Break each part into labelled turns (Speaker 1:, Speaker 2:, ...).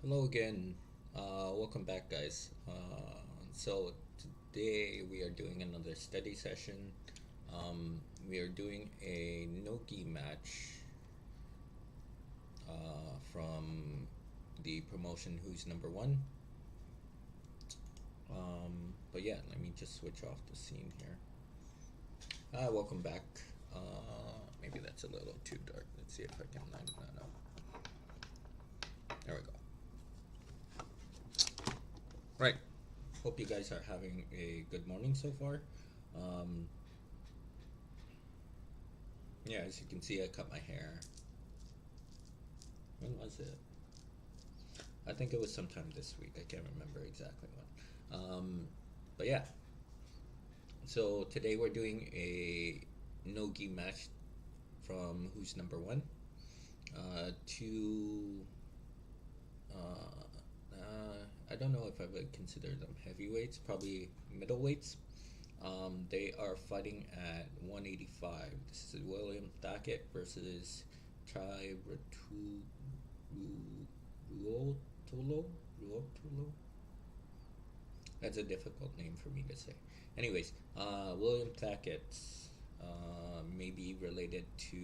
Speaker 1: Hello again. Welcome back, guys. So today we are doing another study session. We are doing a Nogi match from the promotion Who's Number One. But yeah, let me just switch off the scene here. Welcome back. Maybe that's a little too dark. Let's see if I can line that up. There we go. Right. Hope you guys are having a good morning so far. Um, yeah, as you can see, I cut my hair. When was it? I think it was sometime this week. I can't remember exactly when. But yeah, so today we're doing a no-gi match from Who's Number One. Two, I don't know if I would consider them heavyweights, probably middleweights. They are fighting at 185. This is William Tackett versus Tye Ruotolo. Ruotolo. That's a difficult name for me to say. Anyways, William Tackett may be related to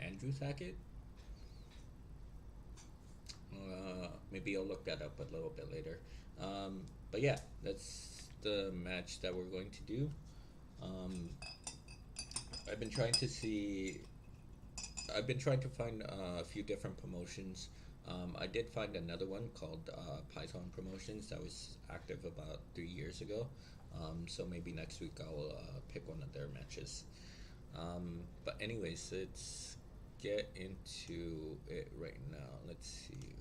Speaker 1: Andrew Tackett. Maybe I'll look that up a little bit later. But yeah, that's the match that we're going to do. I've been trying to see. I've been trying to find a few different promotions. I did find another one called Python Promotions that was active about 3 years ago. So maybe next week I'll pick one of their matches. But anyways, let's get into it right now. Let's see.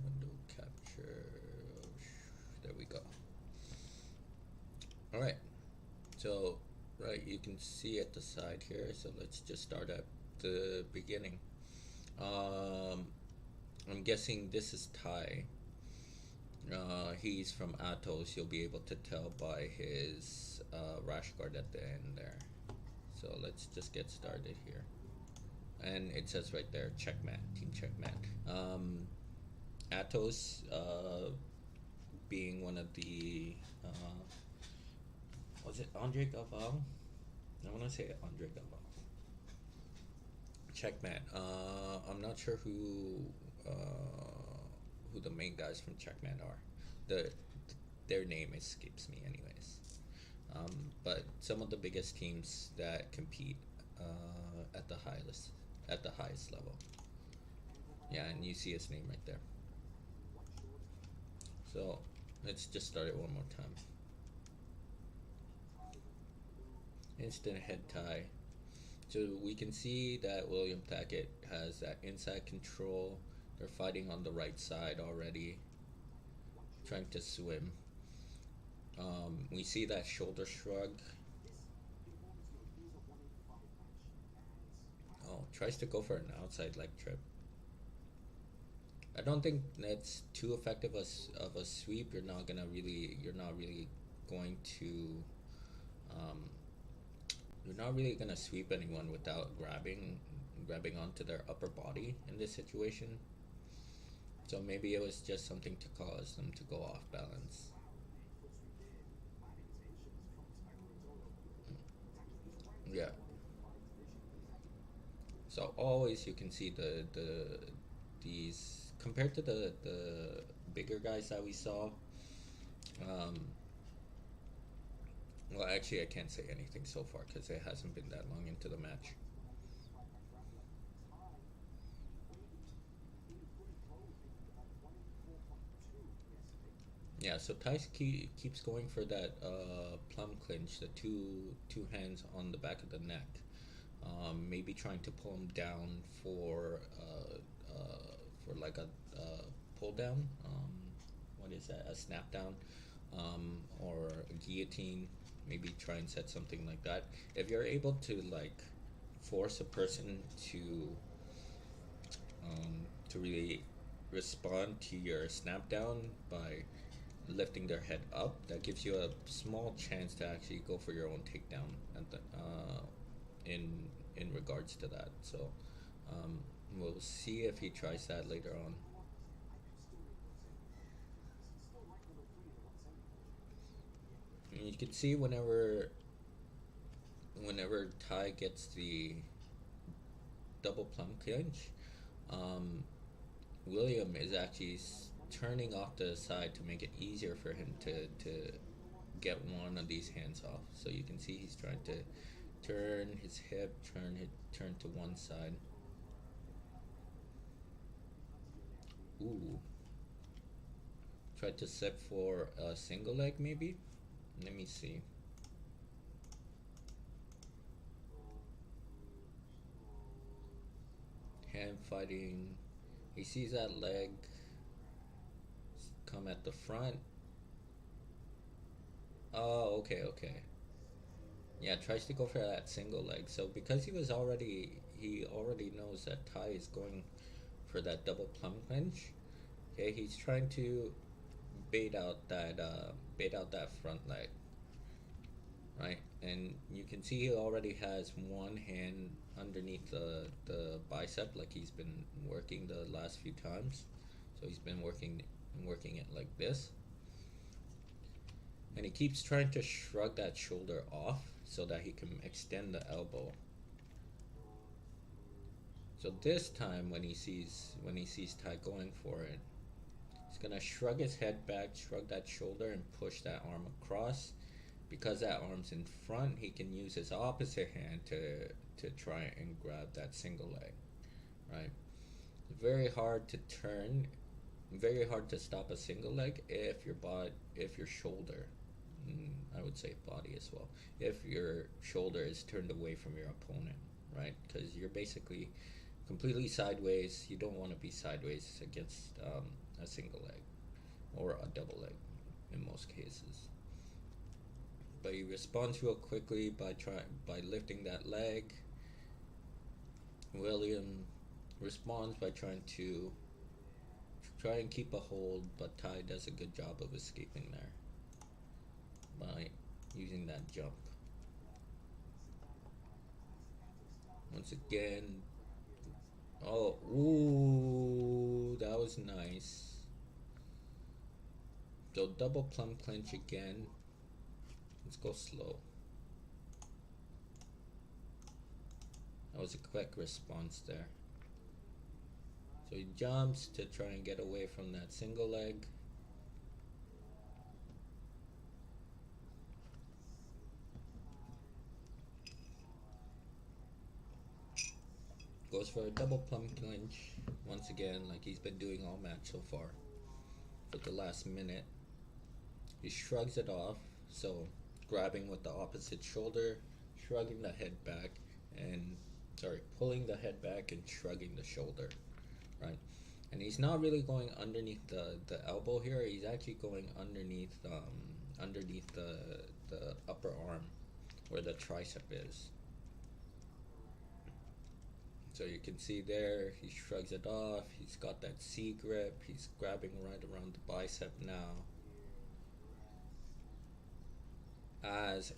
Speaker 1: Window capture. There we go. All right. So, right, you can see at the side here. So let's just start at the beginning. I'm guessing this is Tye. He's from Atos. You'll be able to tell by his rash guard at the end there. So let's just get started here. And it says right there, checkmat, team checkmat. Atos being one of the, was it Andre Galval? I want to say Andre Galval. Checkmat. I'm not sure who the main guys from Checkmat are. Their name escapes me, anyways. But some of the biggest teams that compete at the highest level. Yeah, and you see his name right there. So let's just start it one more time. Instant head tie. So we can see that William Tackett has that inside control. They're fighting on the right side already, trying to swim. We see that shoulder shrug. Oh, tries to go for an outside leg trip. I don't think that's too effective of a sweep. You're not really going to um, you're not really gonna sweep anyone without grabbing onto their upper body in this situation. So maybe it was just something to cause them to go off balance. Yeah. So always you can see these compared to the bigger guys that we saw. Um, well, actually, I can't say anything so far because it hasn't been that long into the match. Yeah, so keeps going for that plum clinch, the two hands on the back of the neck, maybe trying to pull him down for like a pull down. What is that? A snap down, or a guillotine. Maybe try and set something like that. If you're able to like force a person to really respond to your snap down by lifting their head up, that gives you a small chance to actually go for your own takedown at the, in regards to that. So we'll see if he tries that later on. And you can see whenever Tye gets the double plum clinch, um, William is actually turning off to the side to make it easier for him to get one of these hands off. So you can see he's trying to turn his hip, turn to one side. Ooh. Try to set for a single leg maybe? Let me see. Hand fighting. He sees that leg come at the front. Oh, okay, okay. Yeah, tries to go for that single leg. So because he already knows that Tye is going for that double plum clinch. Okay, he's trying to bait out that front leg, right? And you can see he already has one hand underneath the bicep, like he's been working the last few times. So he's been working it like this, and he keeps trying to shrug that shoulder off so that he can extend the elbow. So this time when he sees Tye going for it, he's gonna shrug his head back, shrug that shoulder, and push that arm across. Because that arm's in front, he can use his opposite hand to try and grab that single leg, right? Very hard to turn, very hard to stop a single leg if your shoulder, I would say body as well, if your shoulder is turned away from your opponent, right? Because you're basically completely sideways. You don't want to be sideways against a single leg or a double leg in most cases. But he responds real quickly by lifting that leg. William responds by trying and keep a hold, but Tye does a good job of escaping there by using that jump. Once again, oh, ooh, that was nice. So double plum clinch again. Let's go slow. That was a quick response there. So he jumps to try and get away from that single leg. Goes for a double plum clinch once again, like he's been doing all match so far. For the last minute, he shrugs it off. So grabbing with the opposite shoulder, shrugging the head back, and pulling the head back and shrugging the shoulder, right? And he's not really going underneath the elbow here. He's actually going underneath the upper arm where the tricep is. So you can see there, he shrugs it off. He's got that C grip. He's grabbing right around the bicep now. As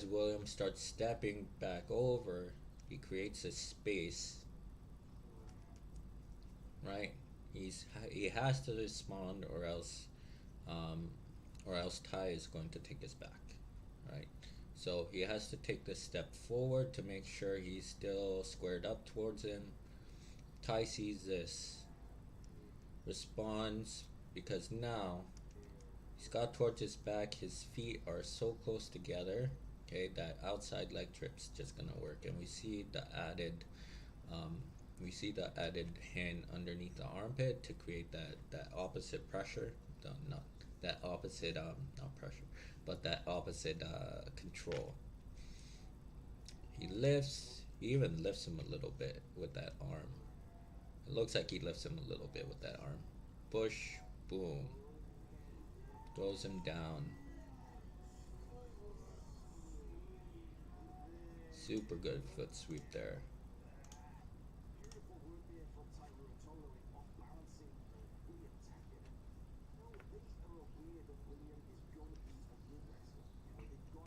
Speaker 1: William starts stepping back over, he creates a space, right? He has to respond, or else Tye is going to take his back, right? So he has to take this step forward to make sure he's still squared up towards him. Tye sees this, responds, because now he's got towards his back. His feet are so close together. Okay, that outside leg trip's just gonna work, and we see the added hand underneath the armpit to create that opposite pressure. Not that opposite not pressure, but that opposite control. He even lifts him a little bit with that arm. It looks like he lifts him a little bit with that arm. Push, boom. Throws him down. Super good foot sweep there.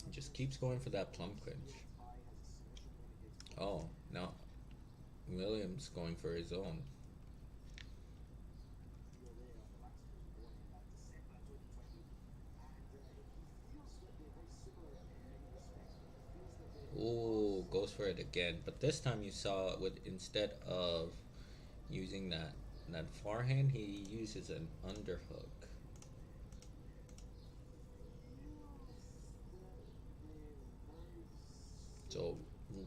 Speaker 1: He just keeps going for that plum clinch. Oh, no. William's going for his own. for it again, but this time you saw with instead of using that forehand, he uses an underhook. So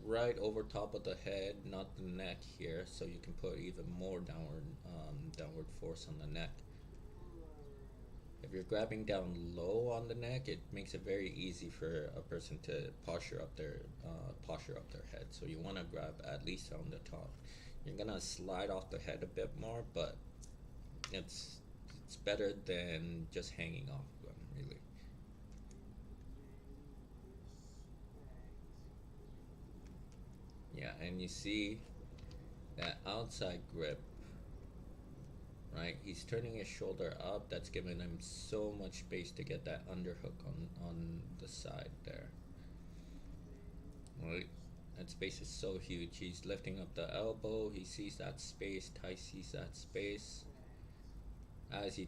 Speaker 1: right over top of the head, not the neck here, so you can put even more downward force on the neck. If you're grabbing down low on the neck, it makes it very easy for a person to posture up their head. So you want to grab at least on the top. You're gonna slide off the head a bit more, but it's better than just hanging off them, really. Yeah, and you see that outside grip, right? He's turning his shoulder up. That's giving him so much space to get that underhook on the side there. Right? That space is so huge. He's lifting up the elbow. He sees that space. Tye sees that space. As he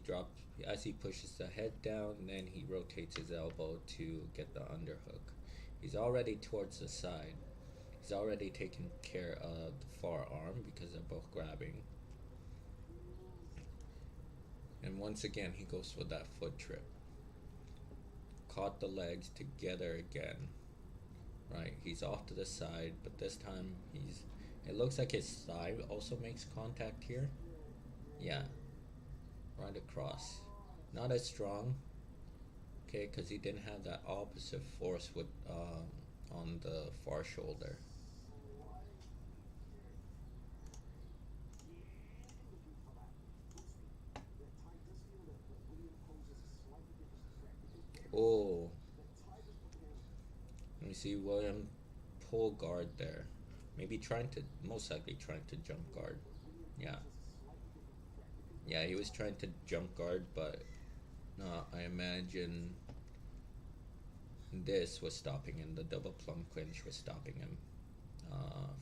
Speaker 1: pushes the head down, then he rotates his elbow to get the underhook. He's already towards the side. He's already taken care of the forearm because they're both grabbing. And once again, he goes for that foot trip. Caught the legs together again. Right, he's off to the side, but this time it looks like his thigh also makes contact here. Yeah, right across. Not as strong, okay, because he didn't have that opposite force with on the far shoulder. Oh, let me see William pull guard there. Maybe most likely trying to jump guard. Yeah. Yeah, he was trying to jump guard, but I imagine this was stopping him. The double plum clinch was stopping him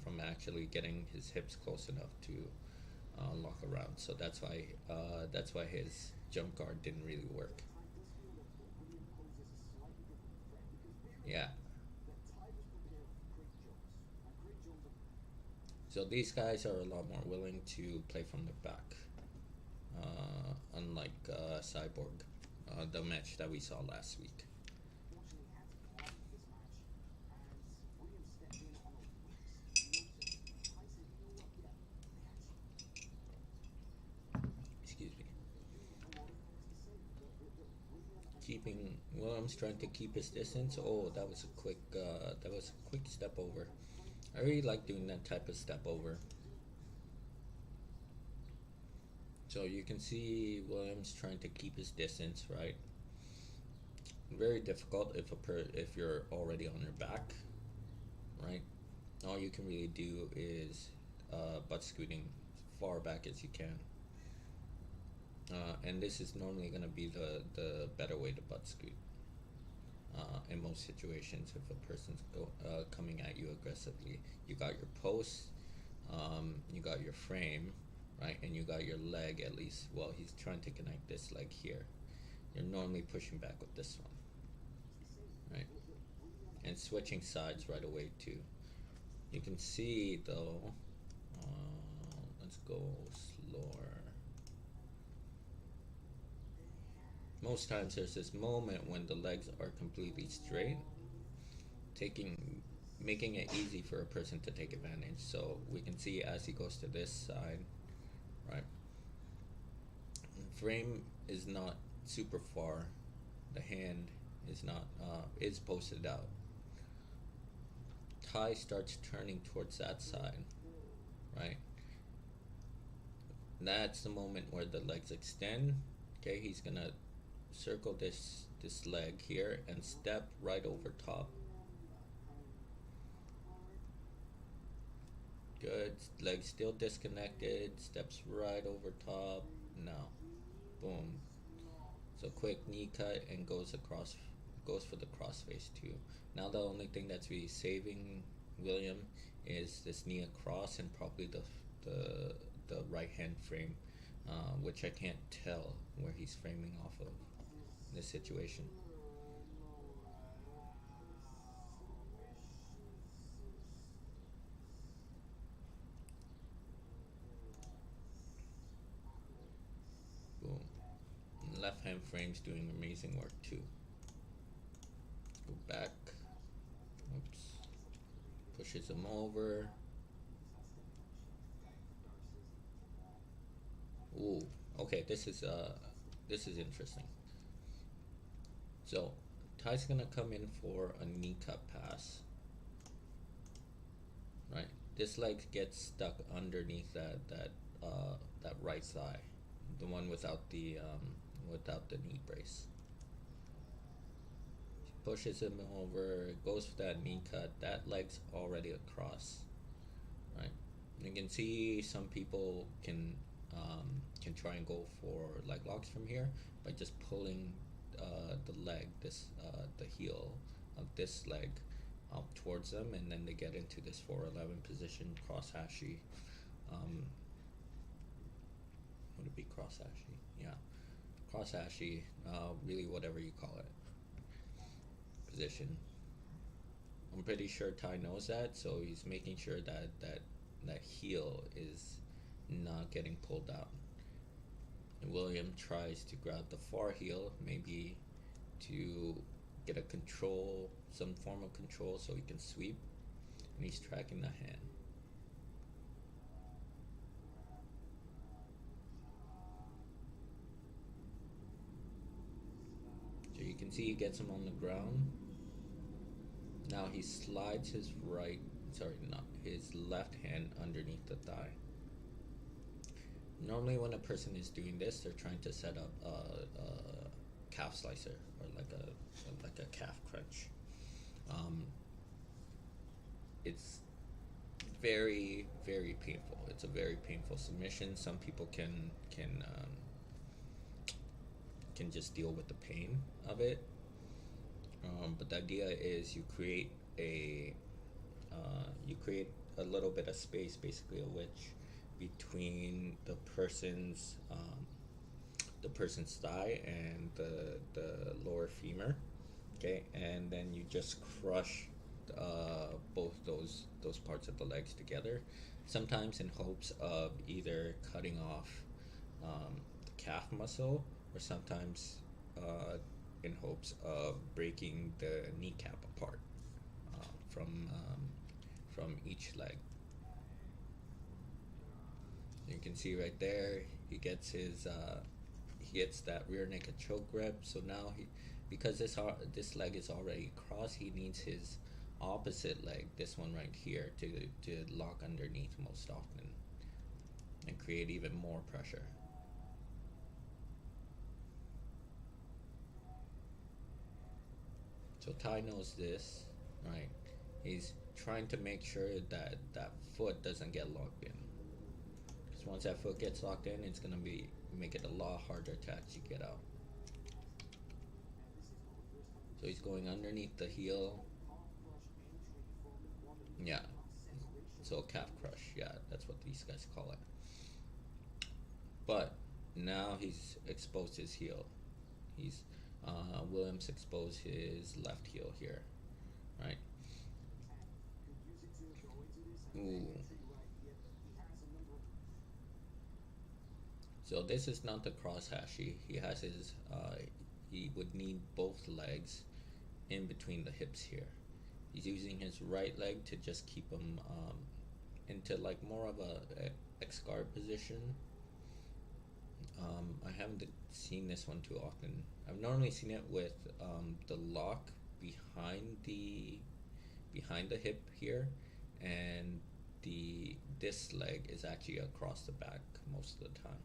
Speaker 1: from actually getting his hips close enough to lock around. So that's why his jump guard didn't really work. Yeah. So these guys are a lot more willing to play from the back, unlike Cyborg, the match that we saw last week. Excuse me. Keeping Williams trying to keep his distance. Oh, that was a quick step over. I really like doing that type of step over. So you can see Williams trying to keep his distance, right? Very difficult if you're already on your back, right? All you can really do is butt scooting far back as you can. And this is normally going to be the better way to butt scoot in most situations if a person's coming at you aggressively. You got your post, you got your frame, right, and you got your leg at least. Well, he's trying to connect this leg here. You're normally pushing back with this one, right, and switching sides right away too. You can see though, let's go slower. Most times there's this moment when the legs are completely straight, making it easy for a person to take advantage. So we can see as he goes to this side, right? Frame is not super far. The hand is not is posted out. Tye starts turning towards that side, right? That's the moment where the legs extend. Okay, he's gonna circle this leg here and step right over top. Good. Leg still disconnected. Steps right over top. Now, boom. So quick knee cut and goes for the crossface too. Now the only thing that's really saving William is this knee across and probably the right hand frame, which I can't tell where he's framing off of in this situation. left hand frame's doing amazing work too. Go back. Oops. Pushes him over. Ooh. Okay, this is interesting. So Tye's gonna come in for a knee cut pass. Right. This leg gets stuck underneath that right thigh, the one without the knee brace. Pushes him over, goes for that knee cut. That leg's already across, right? You can see some people can try and go for leg locks from here by just pulling the leg, the heel of this leg up towards them, and then they get into this 411 position, cross hashi. Would it be cross hashi? Yeah, cross hashi. Really, whatever you call it. Position. I'm pretty sure Tye knows that, so he's making sure that heel is not getting pulled out. And William tries to grab the far heel, maybe to get a control, some form of control, so he can sweep, and he's tracking the hand. So you can see he gets him on the ground. Now he slides his his left hand underneath the thigh. Normally when a person is doing this, they're trying to set up a calf slicer, or like a calf crunch. It's very, very painful. It's a very painful submission. Some people can just deal with the pain of it. But the idea is you create a little bit of space, basically a wedge, between the person's thigh and the lower femur. Okay, and then you just crush both those parts of the legs together, sometimes in hopes of either cutting off the calf muscle, or sometimes in hopes of breaking the kneecap apart from each leg. You can see right there, he gets that rear naked choke grip. So now because this leg is already crossed, he needs his opposite leg, this one right here, to lock underneath most often and create even more pressure. So Tye knows this, right? He's trying to make sure that that foot doesn't get locked in. Because once that foot gets locked in, it's gonna make it a lot harder to actually get out. So he's going underneath the heel. Yeah. So calf crush, yeah, that's what these guys call it. But now he's exposed his heel. Williams exposed his left heel here, right? Ooh. So this is not the cross hashi. He has his, he would need both legs in between the hips here. He's using his right leg to just keep him into like more of a X-guard position. I haven't seen this one too often. I've normally seen it with the lock behind the hip here, and this leg is actually across the back most of the time.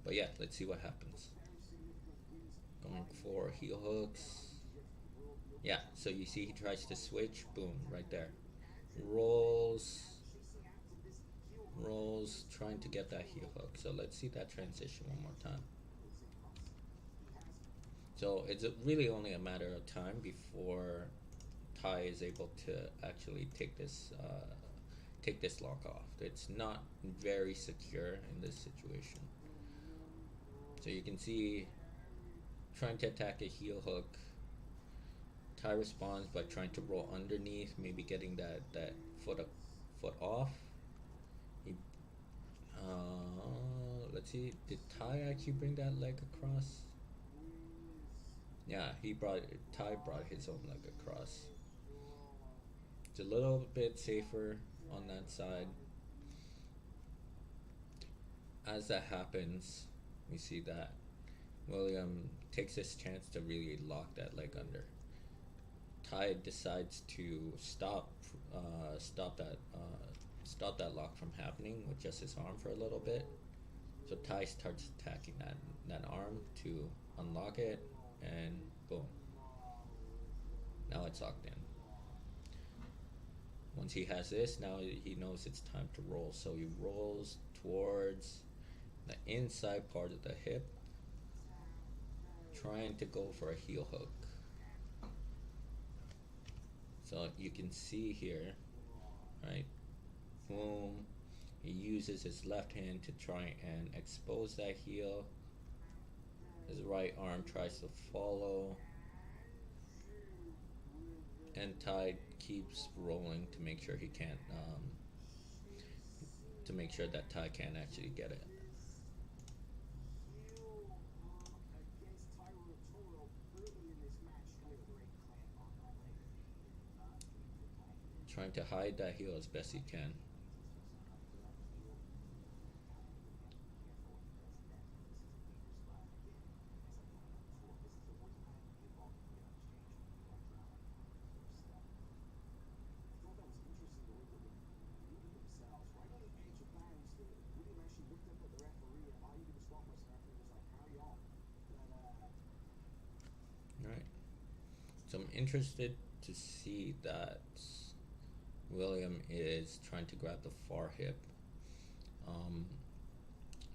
Speaker 1: But yeah, let's see what happens. Going for heel hooks. Yeah, so you see he tries to switch, boom, right there. Rolls, trying to get that heel hook. So let's see that transition one more time. So it's really only a matter of time before Tye is able to actually take this lock off. It's not very secure in this situation. So you can see trying to attack a heel hook. Tye responds by trying to roll underneath, maybe getting that foot off. let's see. Did Tye actually bring that leg across? Yeah, Tye brought his own leg across. It's a little bit safer on that side. As that happens, we see that William takes this chance to really lock that leg under. Tye decides to stop that lock from happening with just his arm for a little bit. So Tye starts attacking that arm to unlock it, and boom. Now it's locked in. Once he has this, now he knows it's time to roll. So he rolls towards the inside part of the hip, trying to go for a heel hook. So you can see here, right? Boom. He uses his left hand to try and expose that heel. His right arm tries to follow. And Tye keeps rolling to make sure he can't, to make sure that Tye can't actually get it. Trying to hide that heel as best he can. Right. So I'm interested to see that William is trying to grab the far hip.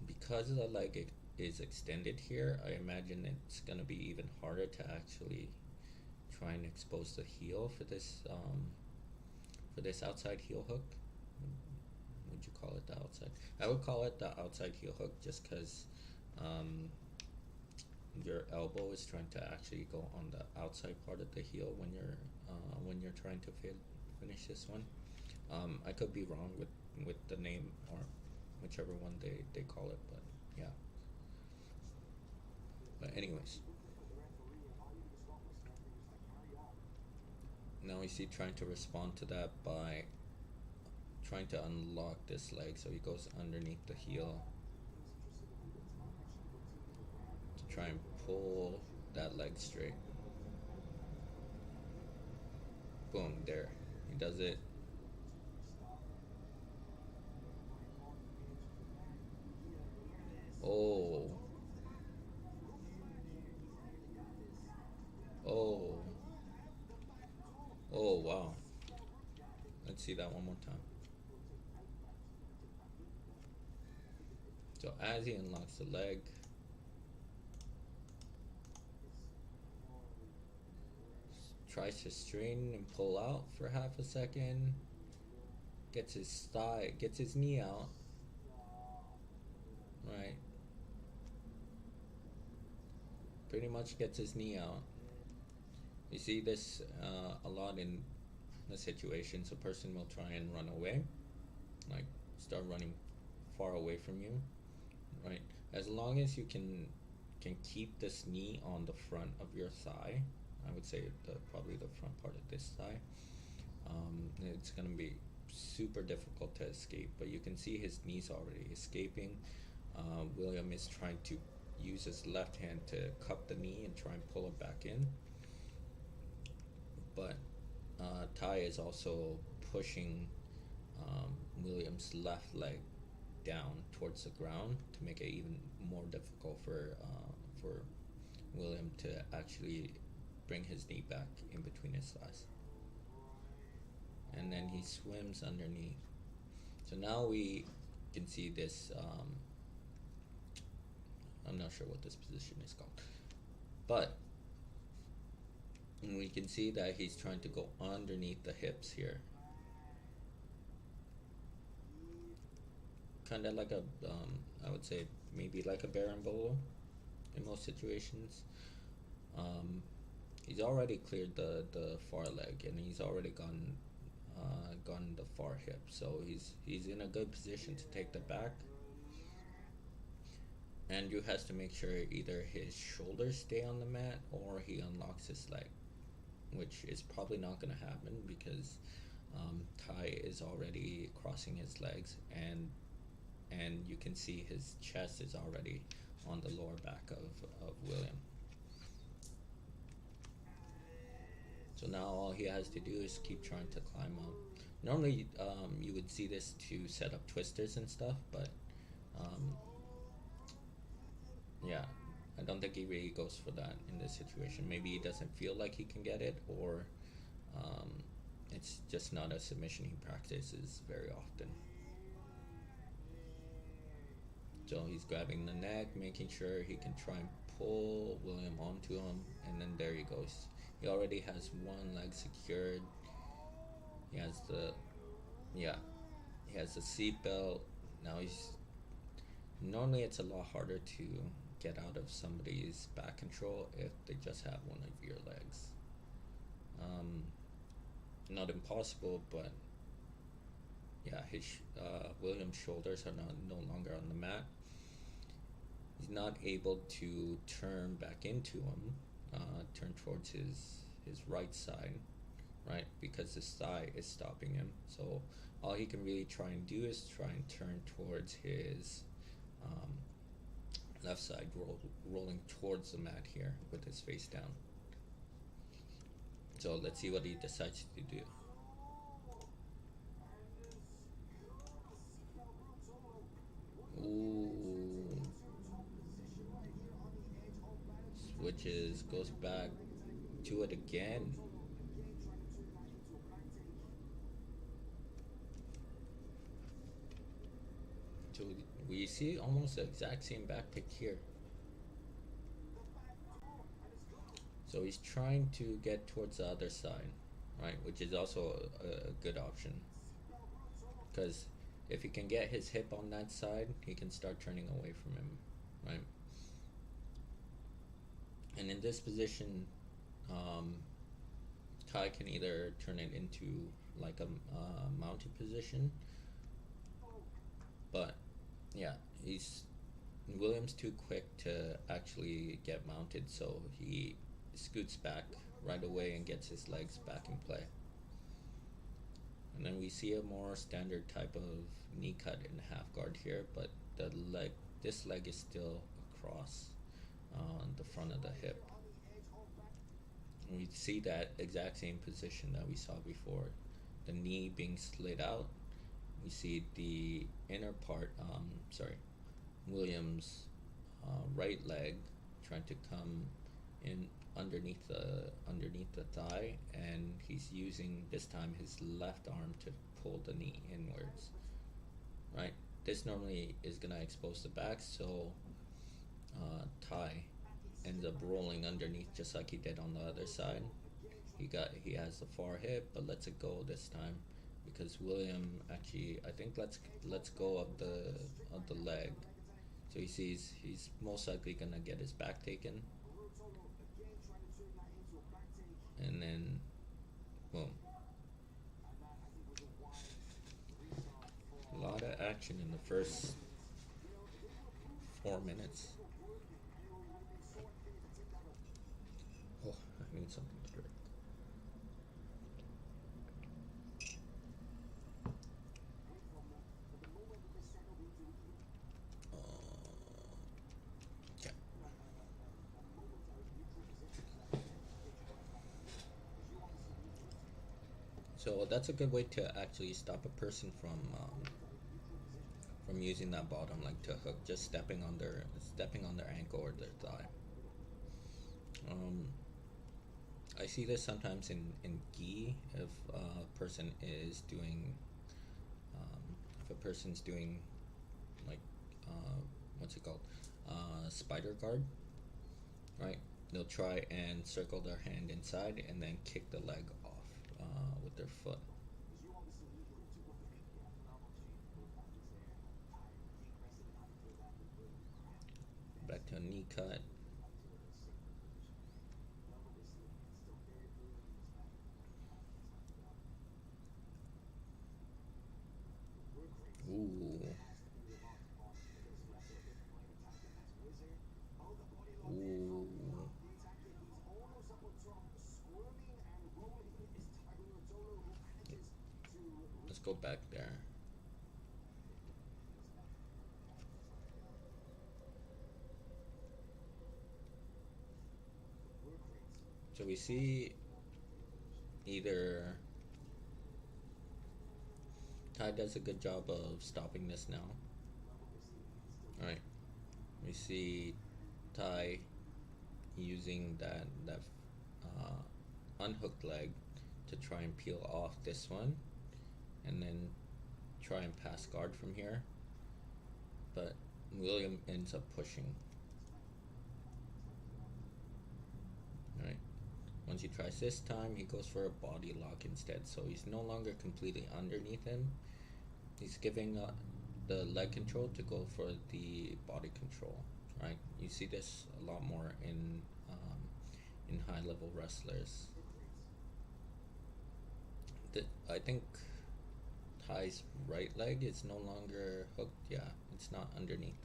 Speaker 1: Because the leg is extended here, I imagine it's going to be even harder to actually try and expose the heel for this outside heel hook. Would you call it the outside? I would call it the outside heel hook, just because your elbow is trying to actually go on the outside part of the heel when you're trying to finish this one. I could be wrong with the name or whichever one they call it, but yeah. But anyways, now we see trying to respond to that by trying to unlock this leg, so he goes underneath the heel to try and pull that leg straight. Boom, there. He does it. Oh. Oh. Oh, wow. Let's see that one more time. So as he unlocks the leg, tries to strain and pull out for half a second, gets his knee out, right? Pretty much gets his knee out. You see this a lot in the situations. A person will try and run away, like start running far away from you, right? As long as you can keep this knee on the front of your thigh, I would say probably the front part of this thigh, it's gonna be super difficult to escape. But you can see his knees already escaping. William is trying to use his left hand to cup the knee and try and pull it back in. But Tye is also pushing William's left leg down towards the ground to make it even more difficult for William to actually bring his knee back in between his thighs. And then he swims underneath. So now we can see this, I'm not sure what this position is called, but we can see that he's trying to go underneath the hips here. Kind of like I would say maybe like a berimbolo in most situations. He's already cleared the far leg, and he's already gone the far hip, so he's in a good position to take the back. Andrew has to make sure either his shoulders stay on the mat or he unlocks his leg, which is probably not going to happen because Tye is already crossing his legs, and you can see his chest is already on the lower back of William. So now all he has to do is keep trying to climb up. Normally, you would see this to set up twisters and stuff, but um, yeah, I don't think he really goes for that in this situation. Maybe he doesn't feel like he can get it, or um, it's just not a submission he practices very often. So he's grabbing the neck, making sure he can try and pull William onto him, and then there he goes. He already has one leg secured. He has the, yeah, he has the seatbelt. Now he's, normally it's a lot harder to get out of somebody's back control if they just have one of your legs. Not impossible, but yeah, his William's shoulders are no longer on the mat. He's not able to turn back into him, turn towards his right side, right, because his thigh is stopping him. So all he can really try and do is try and turn towards his left side, rolling towards the mat here with his face down. So let's see what he decides to do. Ooh. Switches, goes back to it again. So we see almost the exact same back pick here. So he's trying to get towards the other side, right? Which is also a good option. Because if he can get his hip on that side, he can start turning away from him, right? And in this position, Tye can either turn it into like a mounted position, but yeah, William's too quick to actually get mounted, so he scoots back right away and gets his legs back in play. And then we see a more standard type of knee cut in half guard here, but this leg is still across on the front of the hip. And we see that exact same position that we saw before, the knee being slid out. We see the inner part, William's right leg trying to come in underneath the thigh, and he's using this time his left arm to pull the knee inwards, right? This normally is gonna expose the back, so Tye ends up rolling underneath just like he did on the other side. He has the far hip, but lets it go this time because William actually, I think, lets go of the leg. So he sees he's most likely gonna get his back taken, and then boom. A lot of action in the first 4 minutes. Oh, I need something to drink. Okay. So that's a good way to actually stop a person from using that bottom leg to hook, just stepping on their ankle or their thigh. I see this sometimes in gi if a person is doing like what's it called, spider guard, right? They'll try and circle their hand inside and then kick the leg off with their foot. Back to a knee cut. Ooh. go back there. So we see either Tye does a good job of stopping this now. Alright, we see Tye using that unhooked leg to try and peel off this one and then try and pass guard from here, but William ends up pushing. Alright, once he tries this time, he goes for a body lock instead, so he's no longer completely underneath him. He's giving the leg control to go for the body control. Right, you see this a lot more in high-level wrestlers. I think Tye's right leg is no longer hooked. Yeah, it's not underneath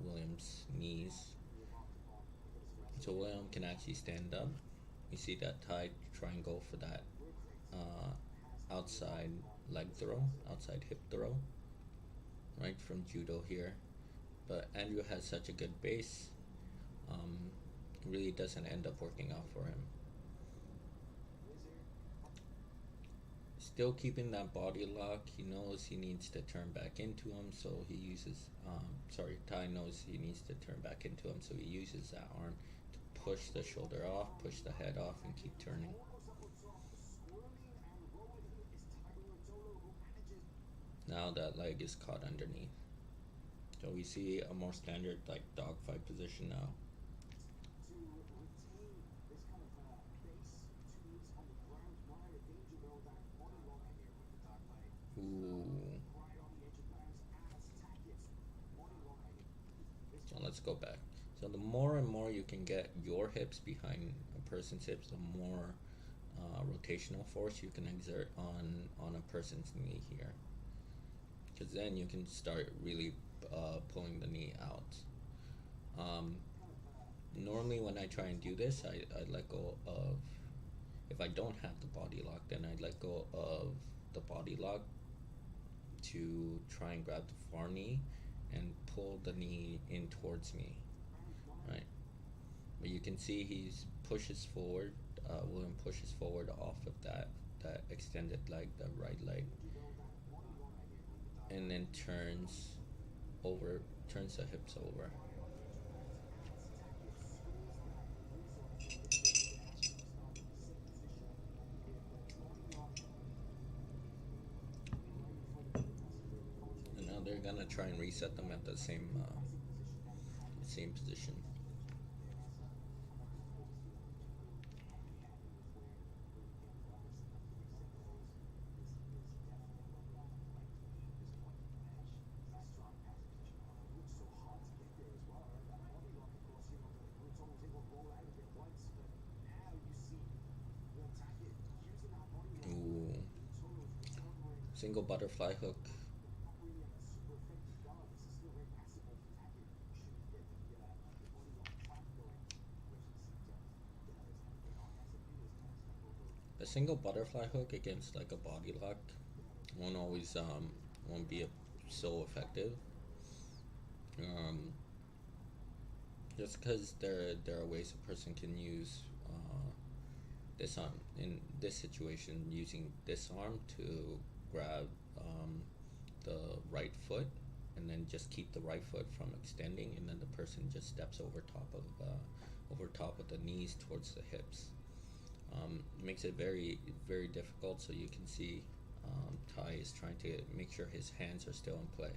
Speaker 1: William's knees, so William can actually stand up. You see that Tye try and go for that outside leg throw, outside hip throw, right, from judo here. But Andrew has such a good base, it really doesn't end up working out for him. Still keeping that body lock, he knows he needs to turn back into him, so he uses, Tye knows he needs to turn back into him, so he uses that arm to push the shoulder off, push the head off, and keep turning. Now that leg is caught underneath. So we see a more standard like dogfight position now. Ooh. So let's go back. So the more and more you can get your hips behind a person's hips, the more rotational force you can exert on a person's knee here. Because then you can start really pulling the knee out. Normally when I try and do this, I let go of, if I don't have the body lock, then I let go of the body lock to try and grab the far knee and pull the knee in towards me, right? But you can see he pushes forward, William pushes forward off of that extended leg, the right leg, and then turns the hips over. And now they're gonna try and reset them at the same position. Single butterfly hook. The single butterfly hook against like a body lock won't always won't be so effective. Just because there are ways a person can use this arm in this situation, using this arm to grab the right foot and then just keep the right foot from extending, and then the person just steps over top of the knees towards the hips. It makes it very, very difficult. So you can see Tye is trying to make sure his hands are still in play,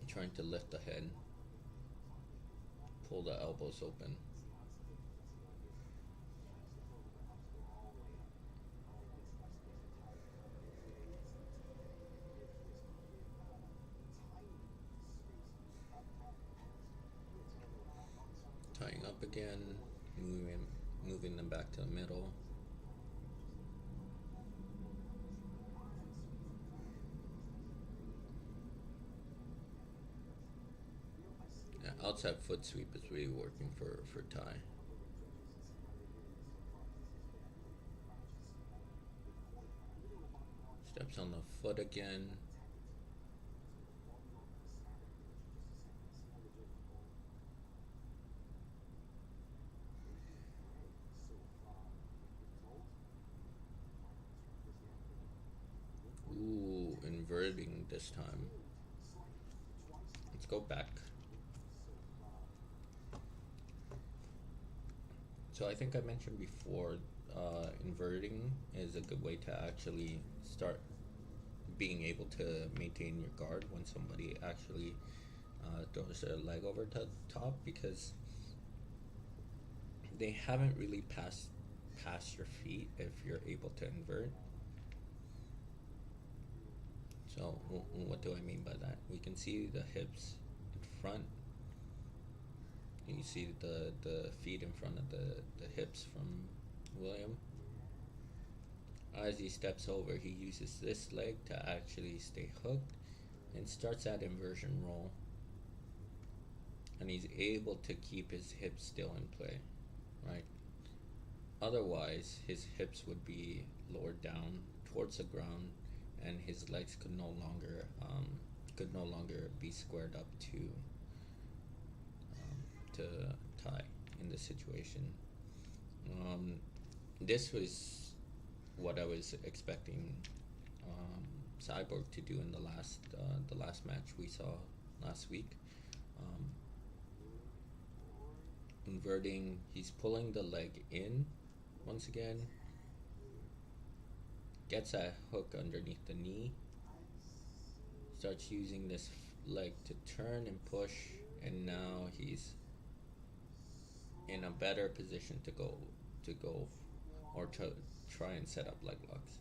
Speaker 1: trying to lift the head, pull the elbows open. Tying up again, moving them back to the middle. Yeah, outside foot sweep is really working for Tye. Steps on the foot again. Ooh, inverting this time. Let's go back. So I think I mentioned before, inverting is a good way to actually start being able to maintain your guard when somebody actually throws their leg over the top, because they haven't really passed your feet if you're able to invert. So what do I mean by that? We can see the hips in front. You see the feet in front of the hips from William. As he steps over, he uses this leg to actually stay hooked and starts that inversion roll. And he's able to keep his hips still in play, right? Otherwise, his hips would be lowered down towards the ground, and his legs could no longer be squared up to Tye in this situation. This was what I was expecting Cyborg to do in the last match we saw last week. Inverting, he's pulling the leg in once again, gets a hook underneath the knee, starts using this leg to turn and push, and now he's in a better position to go or to try and set up leg locks.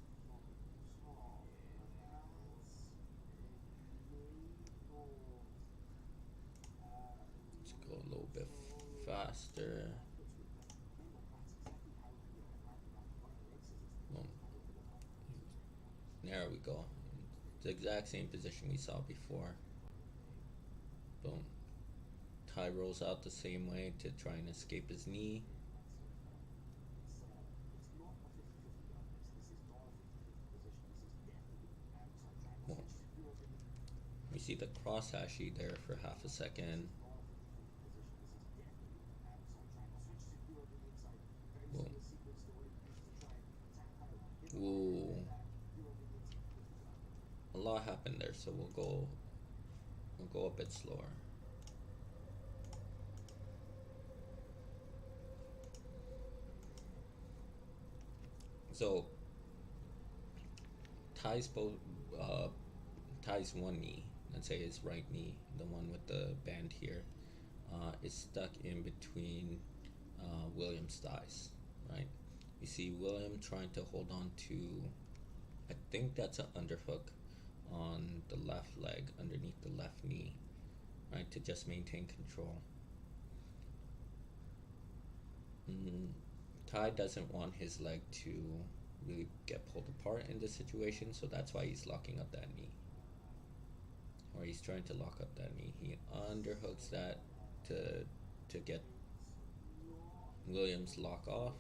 Speaker 1: Let's go a little bit faster. Boom. There we go. The exact same position we saw before. Boom. Tye rolls out the same way to try and escape his knee. Boom. We see the cross hashi there for half a second. Boom. Ooh. A lot happened there, so we'll go a bit slower. So Tye's one knee, let's say his right knee, the one with the band here, is stuck in between William's thighs, right? You see William trying to hold on to, I think that's an underhook on the left leg underneath the left knee, right, to just maintain control. Tye doesn't want his leg to really get pulled apart in this situation, so that's why he's locking up that knee. Or he's trying to lock up that knee. He underhooks that to get Williams lock off.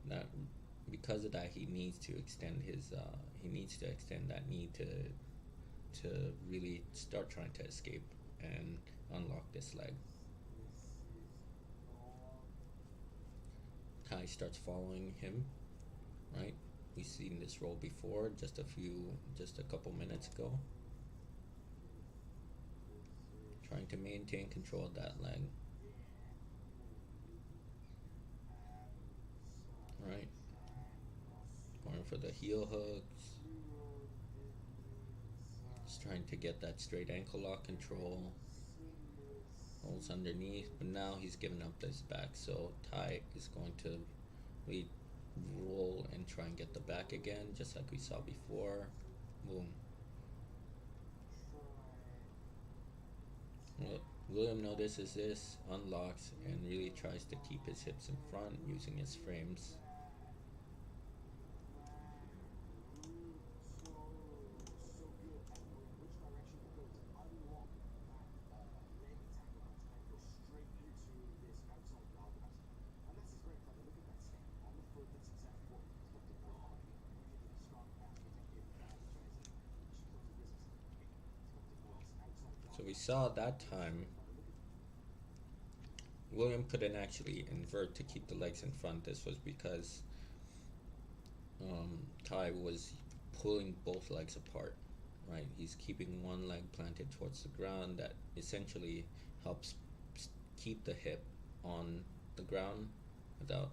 Speaker 1: That because of that, he needs to extend that knee to really start trying to escape and unlock this leg. Tye starts following him, right? We've seen this roll before, just a couple minutes ago. Trying to maintain control of that leg. Right? Going for the heel hooks. Just trying to get that straight ankle lock control. Holds underneath, but now he's given up his back, so Tye is going to roll and try and get the back again, just like we saw before. Boom. William notices this, unlocks, and really tries to keep his hips in front using his frames. So we saw that time William couldn't actually invert to keep the legs in front. This was because Tye was pulling both legs apart, right? He's keeping one leg planted towards the ground that essentially helps keep the hip on the ground without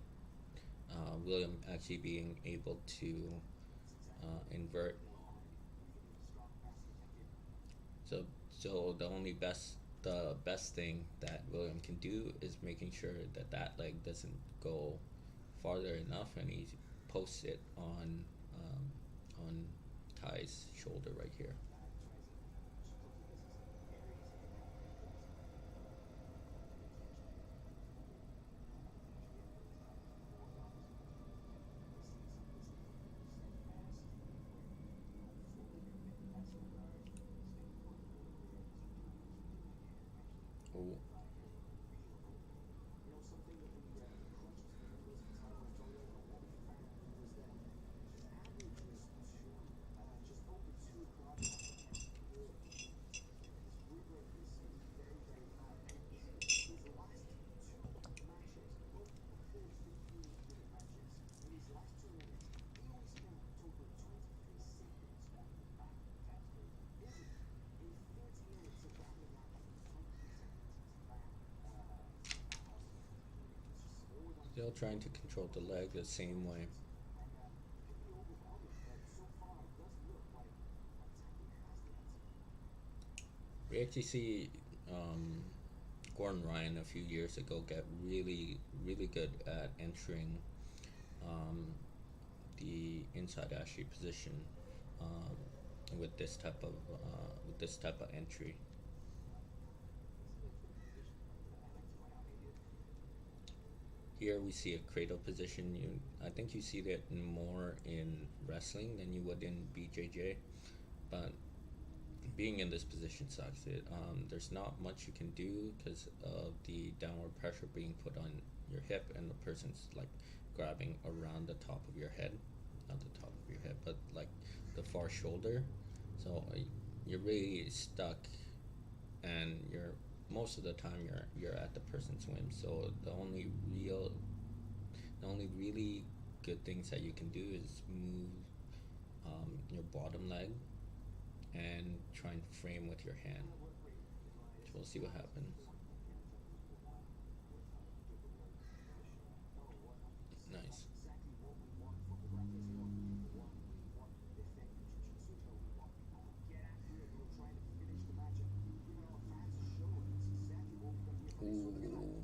Speaker 1: William actually being able to invert. So, so the best thing that William can do is making sure that that leg doesn't go farther enough, and he posts it on Tye's shoulder right here. Ooh. Still trying to control the leg the same way. We actually see Gordon Ryan a few years ago get really good at entering um, the inside Ashley position um, with this type of entry. Here we see a cradle position. I think you see that more in wrestling than you would in BJJ, but being in this position sucks. There's not much you can do because of the downward pressure being put on your hip, and the person's like grabbing around the top of your head, not the top of your head, but like the far shoulder. So you're really stuck, and you're most of the time you're at the person's whim. So the only really good things that you can do is move your bottom leg and try and frame with your hand. So we'll see what happens. Nice. Ooh.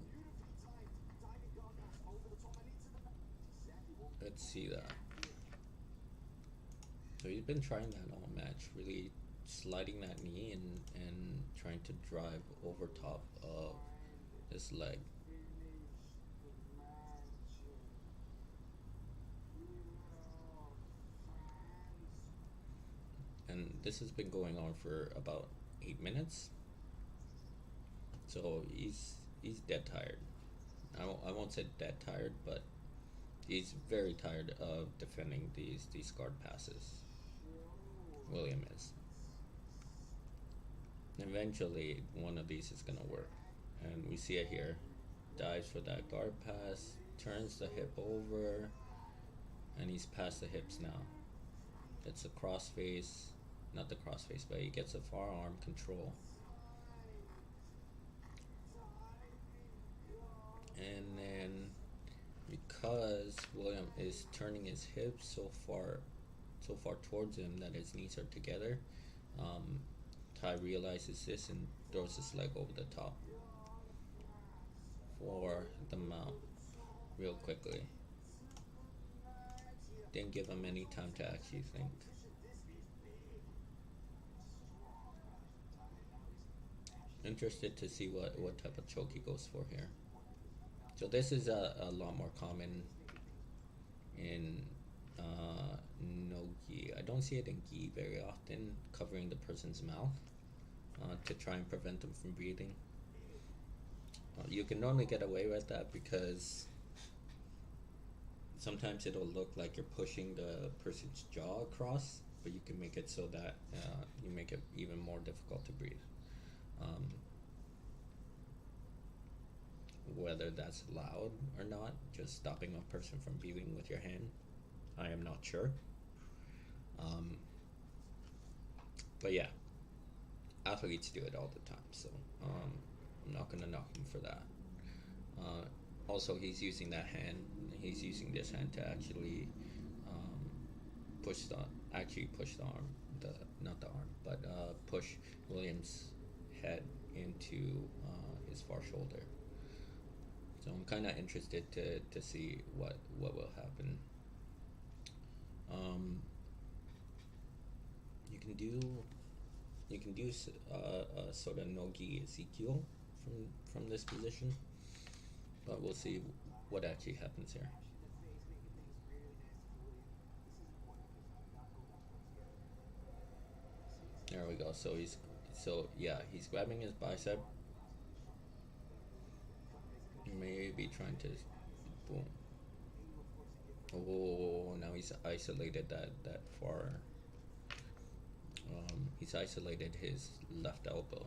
Speaker 1: Let's see that. So he's been trying that all match, really sliding that knee and trying to drive over top of his leg. And this has been going on for about 8 minutes. So he's dead tired. I won't say dead tired, but he's very tired of defending these guard passes. William is. Eventually, one of these is gonna work, and we see it here. Dives for that guard pass, turns the hip over, and he's past the hips now. It's a crossface, not the crossface, but he gets a forearm control. And then because William is turning his hips so far towards him that his knees are together, um, Tye realizes this and throws his leg over the top for the mount real quickly. Didn't give him any time to actually think. Interested to see what type of choke he goes for here. So this is a lot more common in no gi. I don't see it in gi very often, covering the person's mouth to try and prevent them from breathing. You can normally get away with that because sometimes it'll look like you're pushing the person's jaw across, but you can make it so that you make it even more difficult to breathe. whether that's allowed or not, just stopping a person from beating with your hand. I am not sure. Um, but yeah, athletes do it all the time, so I'm not gonna knock him for that. Uh, Also, he's using that hand. He's using this hand to actually um, push the arm, the not the arm, but push Williams' head into his far shoulder. So I'm kind of interested to see what will happen. Um, you can do a sort of nogi Ezekiel from this position, but we'll see what actually happens here. There we go. He's grabbing his bicep, maybe trying to boom. Oh, now he's isolated that far. He's isolated his left elbow.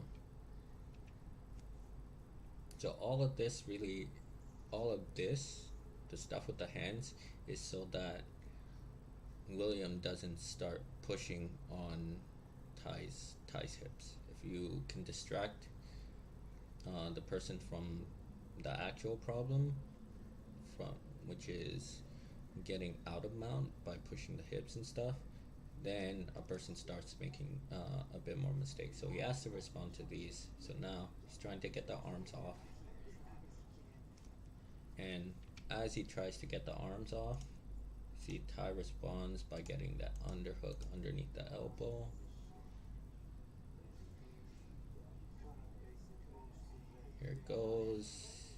Speaker 1: So all of this, the stuff with the hands, is so that William doesn't start pushing on Tye's hips. If you can distract the person from the actual problem, from which is getting out of mount by pushing the hips and stuff, then a person starts making a bit more mistakes. So he has to respond to these. So now he's trying to get the arms off, and as he tries to get the arms off, see Tye responds by getting that underhook underneath the elbow. Here it goes.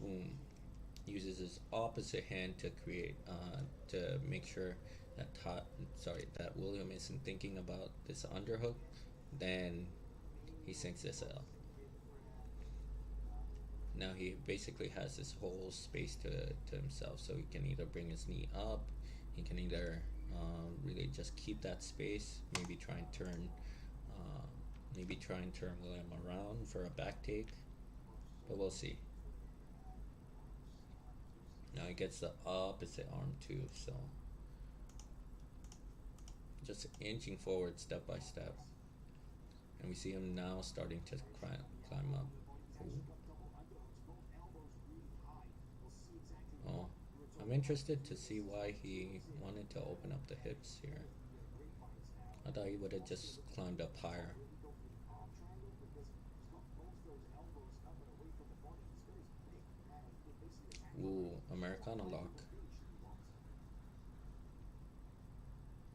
Speaker 1: Boom. Uses his opposite hand to create, to make sure that that William isn't thinking about this underhook. Then he sinks this out. Now he basically has this whole space to himself, so he can either bring his knee up, he can either really just keep that space, maybe try and turn William around for a back take, but we'll see. Now he gets the opposite arm too, so just inching forward step by step, and we see him now starting to climb up. Ooh. Oh, I'm interested to see why he wanted to open up the hips here. I thought he would have just climbed up higher. Ooh, Americana lock.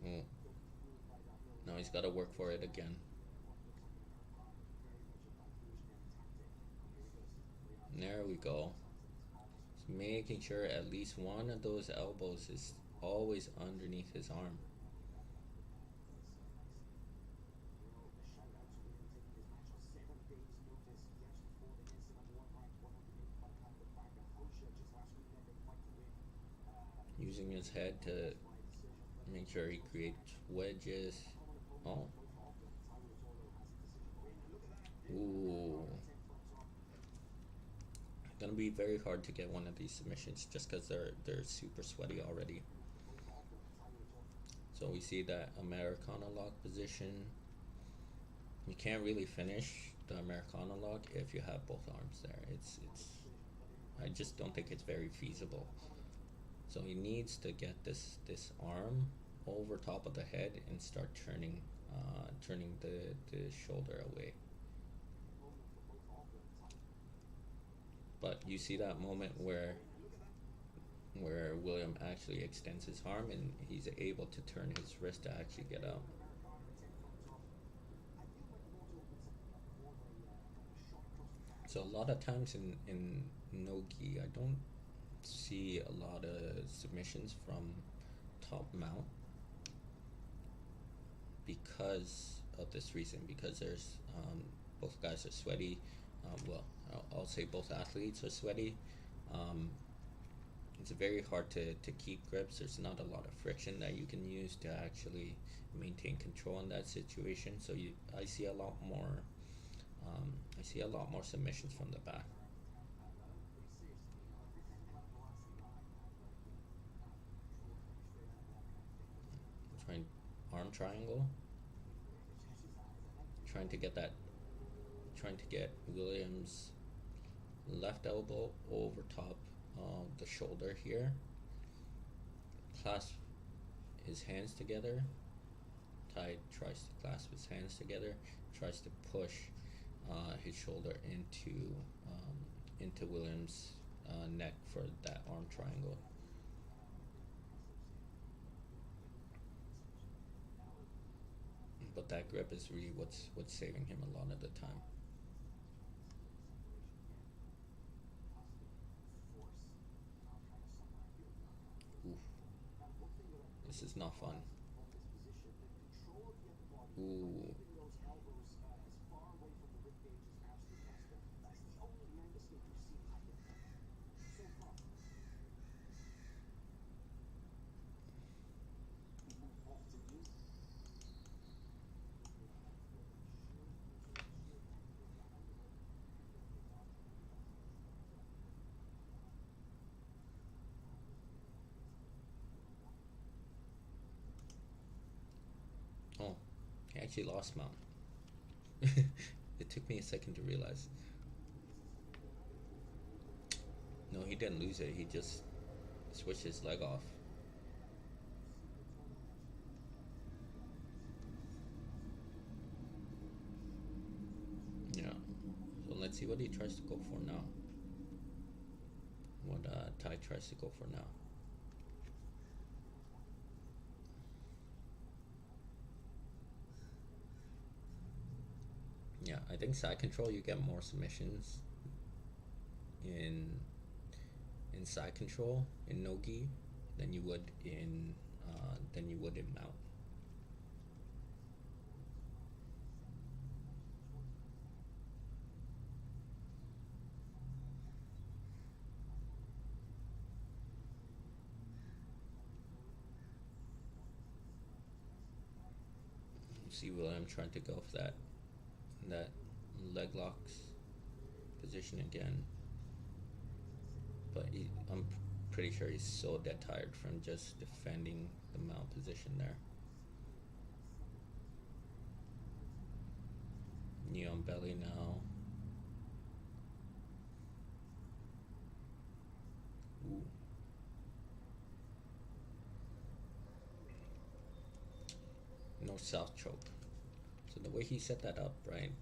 Speaker 1: Ooh. Now he's got to work for it again. There we go. He's making sure at least one of those elbows is always underneath his arm. Using his head to make sure he creates wedges. Oh. Ooh. Gonna be very hard to get one of these submissions just because they're super sweaty already. So we see that Americana lock position. You can't really finish the Americana lock if you have both arms there. It's I just don't think it's very feasible. So he needs to get this arm over top of the head and start turning the shoulder away. But you see that moment where William actually extends his arm and he's able to turn his wrist to actually get out. So a lot of times in no-gi, I don't see a lot of submissions from top mount because of this reason, because there's both guys are sweaty. I'll say both athletes are sweaty. It's very hard to keep grips. There's not a lot of friction that you can use to actually maintain control in that situation. So I see a lot more submissions from the back. arm triangle, trying to get that, trying to get Williams' left elbow over top of the shoulder here. Clasp his hands together. Tye tries to clasp his hands together, tries to push his shoulder into Williams' neck for that arm triangle. But that grip is really what's saving him a lot of the time. Oof. This is not fun. Ooh. Oh, he actually lost mount. It took me a second to realize. No, he didn't lose it. He just switched his leg off. Yeah. So let's see what he tries to go for now. What Tye tries to go for now. Yeah, I think side control you get more submissions in side control in no gi than you would in mount. See William trying to go for that leg locks position again, but I'm pretty sure he's so dead tired from just defending the mount position there. Knee on belly now. Ooh. North-south choke. So the way he set that up, right?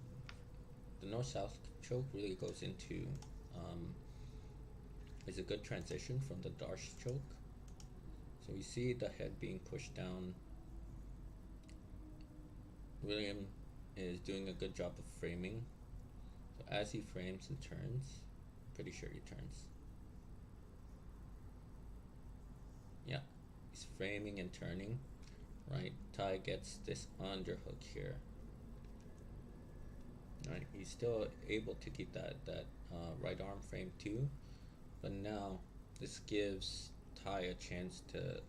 Speaker 1: The north-south choke really goes into is a good transition from the Darsh choke. So you see the head being pushed down. William is doing a good job of framing. So as he frames and turns, pretty sure he turns. Yeah, he's framing and turning, right? Tye gets this underhook here. Right, he's still able to keep that right arm frame too, but now this gives Tye a chance to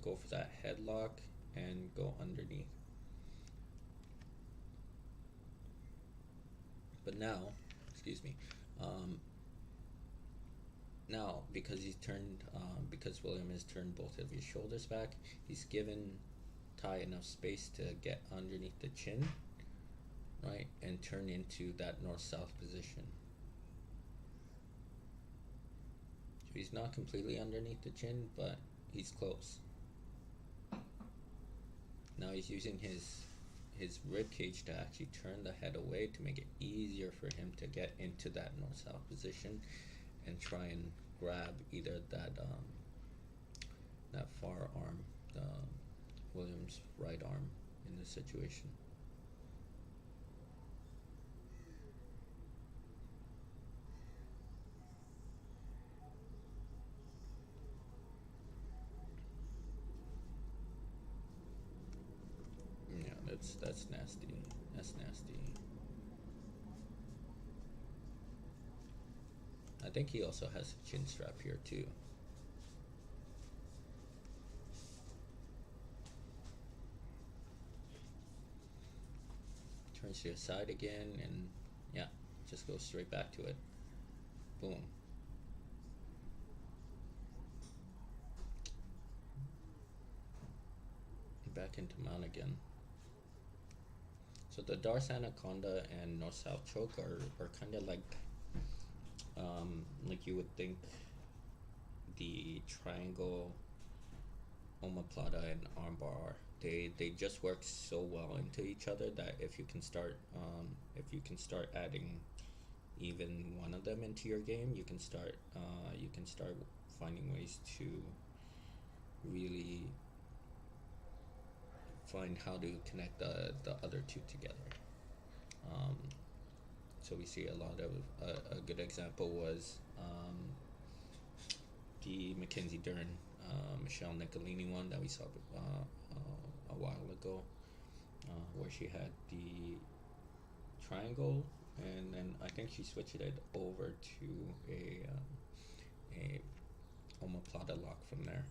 Speaker 1: go for that headlock and go underneath. But now, excuse me, now because he's turned, because William has turned both of his shoulders back, he's given Tye enough space to get underneath the chin, right, and turn into that north-south position. So he's not completely underneath the chin, but he's close. Now he's using his rib cage to actually turn the head away to make it easier for him to get into that north-south position and try and grab either that far arm, Williams' right arm in this situation. Yeah, that's nasty. That's nasty. I think he also has a chin strap here too. Turns to the side again, and yeah, just goes straight back to it. Boom. back into mount again. So the Darce Anaconda and North-South choke are kind of like you would think the triangle, omoplata, and armbar. They just work so well into each other that if you can start adding even one of them into your game, you can start finding ways to really find how to connect the other two together. So we see a lot of a good example was the Mackenzie Dern, Michelle Nicolini one that we saw a while ago, where she had the triangle, and then I think she switched it over to a omoplata lock from there.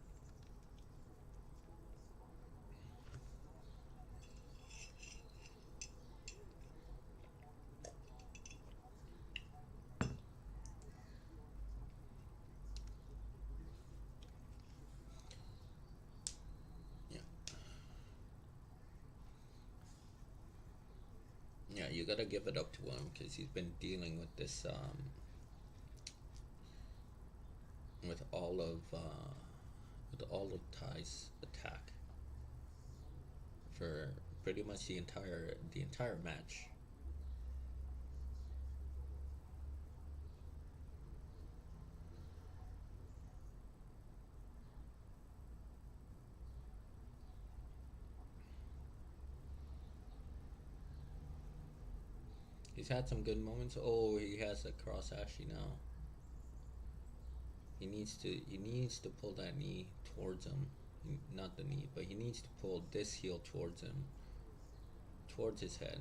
Speaker 1: Yeah, you gotta give it up to him because he's been dealing with this, with all of Tye's attack for pretty much the entire match. He's had some good moments. Oh, he has a cross ashy now. He needs to pull that knee towards him. Not the knee, but he needs to pull this heel towards him, towards his head.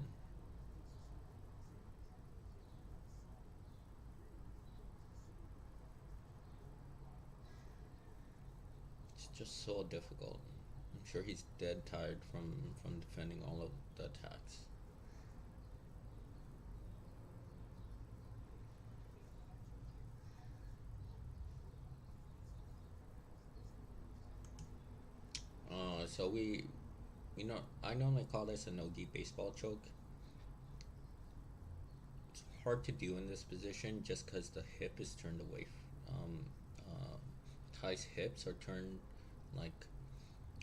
Speaker 1: It's just so difficult. I'm sure he's dead tired from defending all of the attacks. So I normally call this a no-gi baseball choke. It's hard to do in this position just because the hip is turned away. Tye's hips are turned like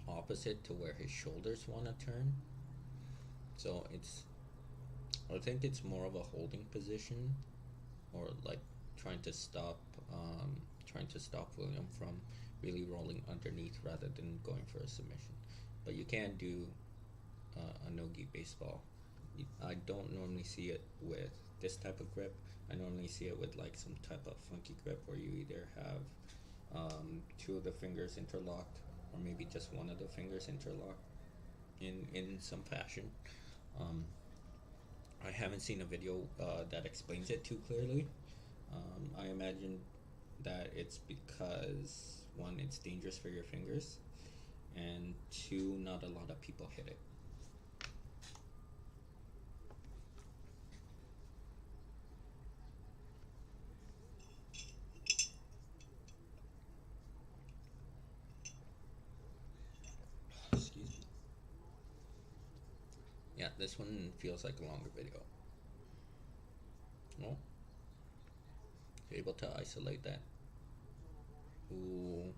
Speaker 1: opposite to where his shoulders want to turn. So I think it's more of a holding position, or like trying to stop William from really rolling underneath rather than going for a submission. But you can do a no-gi baseball. I don't normally see it with this type of grip. I normally see it with like some type of funky grip where you either have two of the fingers interlocked, or maybe just one of the fingers interlocked in some fashion. I haven't seen a video that explains it too clearly. I imagine that it's because, one, it's dangerous for your fingers, and two, not a lot of people hit it. Excuse me. Yeah, this one feels like a longer video. Oh, able to isolate that. Ooh.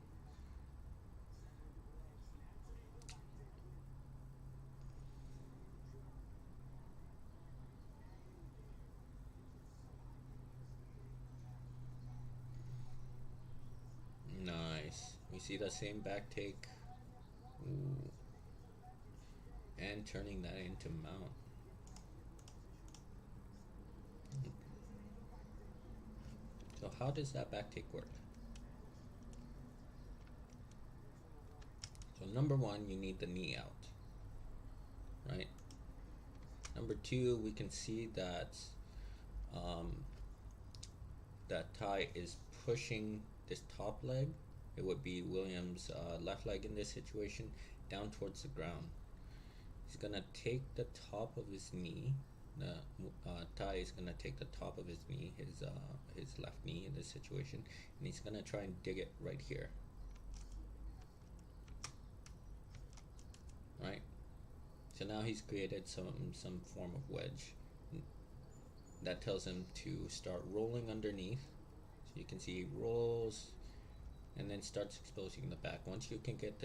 Speaker 1: Nice. We see the same back take. Ooh. And turning that into mount. So how does that back take work? So number one, you need the knee out, right? Number two, we can see that that Tye is pushing this top leg. It would be William's left leg in this situation, down towards the ground. He's gonna take the top of his knee. Tye is gonna take the top of his knee, his left knee in this situation, and he's gonna try and dig it right here. Right? So now he's created some form of wedge. That tells him to start rolling underneath. So you can see he rolls and then starts exposing the back. Once you can get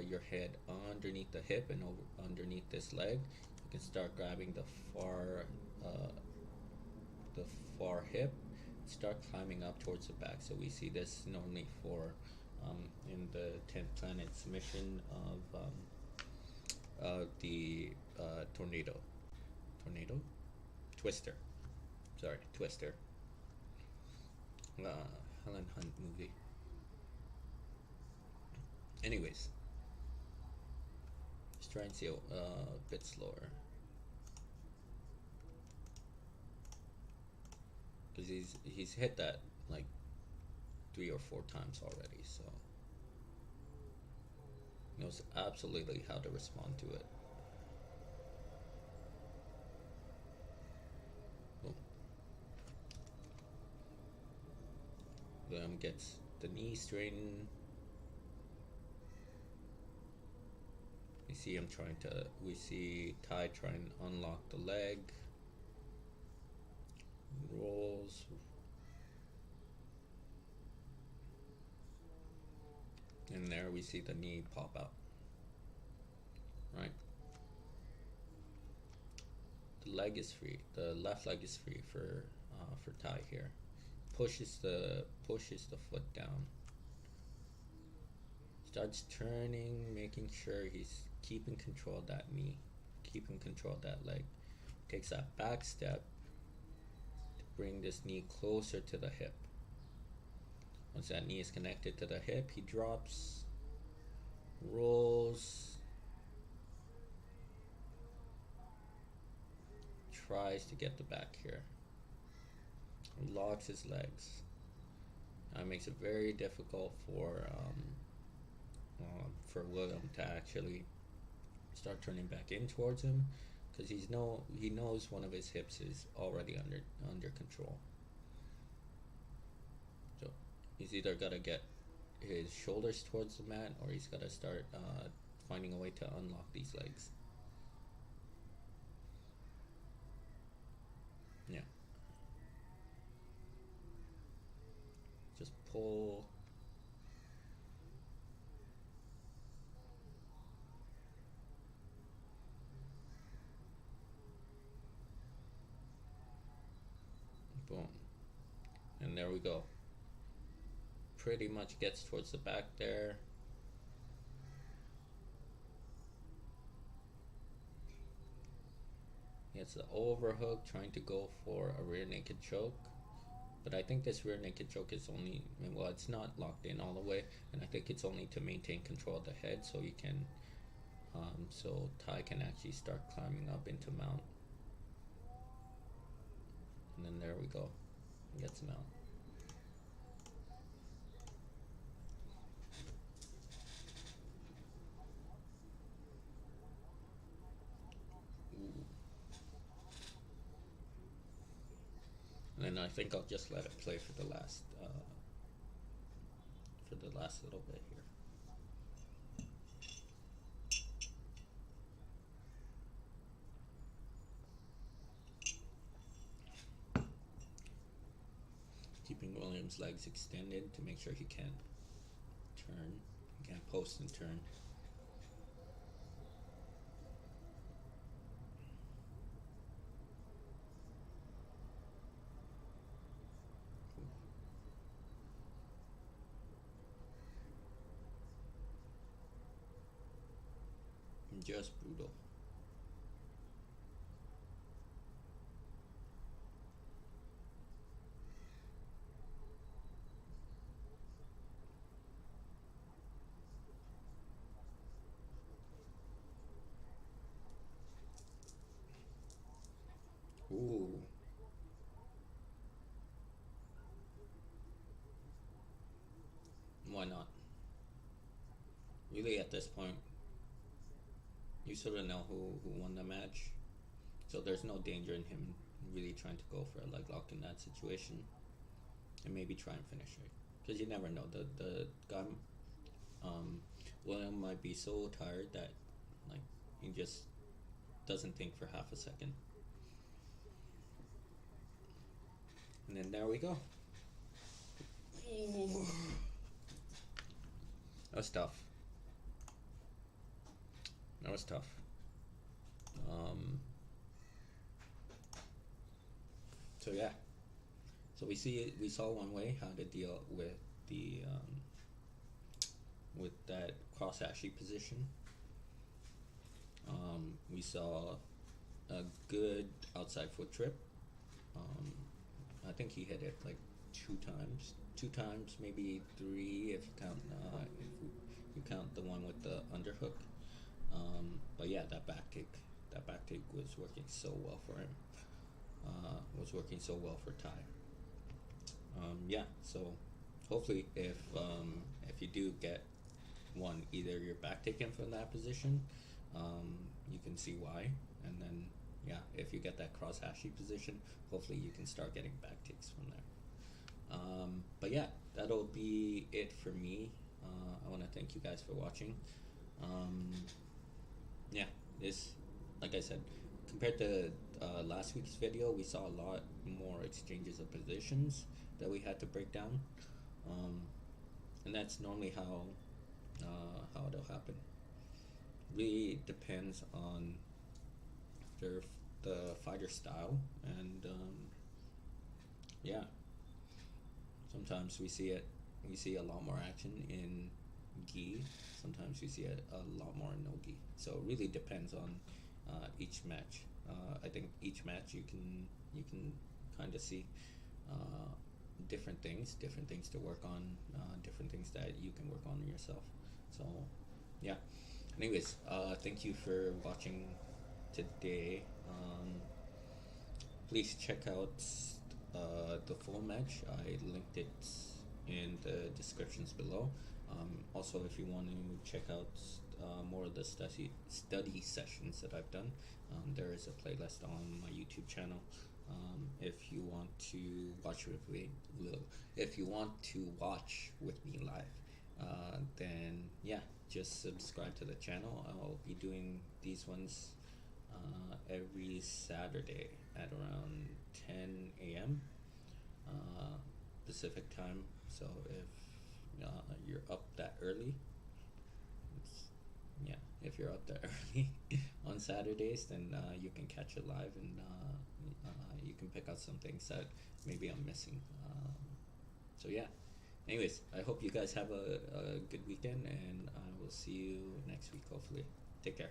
Speaker 1: your head underneath the hip and underneath this leg, you can start grabbing uh, the far hip, start climbing up towards the back. So we see this normally for in the 10th planet submission of the tornado, twister. Sorry, twister. Helen Hunt movie. Anyways, let's try and see a bit slower. Because he's hit that like 3 or 4 times already, so he knows absolutely how to respond to it. Boom. William gets the knee straightened. We see Tye try and unlock the leg. Rolls. And there we see the knee pop out. Right? The leg is free. The left leg is free for Tye here. Pushes the foot down. Starts turning, making sure he's keeping control of that knee, keeping control of that leg. Takes that back step to bring this knee closer to the hip. Once that knee is connected to the hip, he drops, rolls, tries to get the back here, locks his legs. That makes it very difficult for William to actually start turning back in towards him, because he knows one of his hips is already under control. So he's either got to get his shoulders towards the mat, or he's got to start finding a way to unlock these legs. Yeah. Just pull. Boom. And there we go. Pretty much gets towards the back there. He gets the overhook, trying to go for a rear naked choke. But I think this rear naked choke is only, well, it's not locked in all the way, and I think it's only to maintain control of the head, so you can, so Tye can actually start climbing up into mount. And then there we go. He gets mount. Ooh. And then I think I'll just let it play for the last little bit here. Keeping William's legs extended to make sure he can turn, he can post and turn. Just brutal. Ooh. Why not? Really, at this point, you sort of know who won the match, so there's no danger in him really trying to go for a leg lock in that situation, and maybe try and finish it, because you never know. The guy, William might be so tired that like he just doesn't think for half a second. And then there we go. Ooh. That was tough. That was tough. So yeah. So we saw one way how to deal with the with that cross ashy position. We saw a good outside foot trip. I think he hit it like two times, maybe three if you count the one with the underhook. But yeah, that back kick was working so well for him. Was working so well for Tye. Yeah, so hopefully if you do get one, either your back taken from that position, you can see why, and then yeah, if you get that cross hashy position, hopefully you can start getting back takes from there. But yeah, that'll be it for me. I want to thank you guys for watching. Yeah, this, like I said, compared to last week's video, we saw a lot more exchanges of positions that we had to break down, and that's normally how it'll happen. Really depends on the fighter style, and yeah, sometimes we see a lot more action in gi. Sometimes we see a lot more in no gi. So it really depends on each match. I think each match you can kind of see different things to work on, different things that you can work on yourself. So yeah. Anyways, thank you for watching today. Please check out the full match. I linked it in the descriptions below. Also, if you want to check out more of the study sessions that I've done, there is a playlist on my YouTube channel. If you want to watch with me live, then yeah, just subscribe to the channel. I'll be doing these ones every Saturday at around 10 a.m. Pacific time. So if you're up that early, if you're up that early on Saturdays, then you can catch it live, and you can pick out some things that maybe I'm missing. So yeah. Anyways, I hope you guys have a good weekend, and I will see you next week, hopefully. Take care.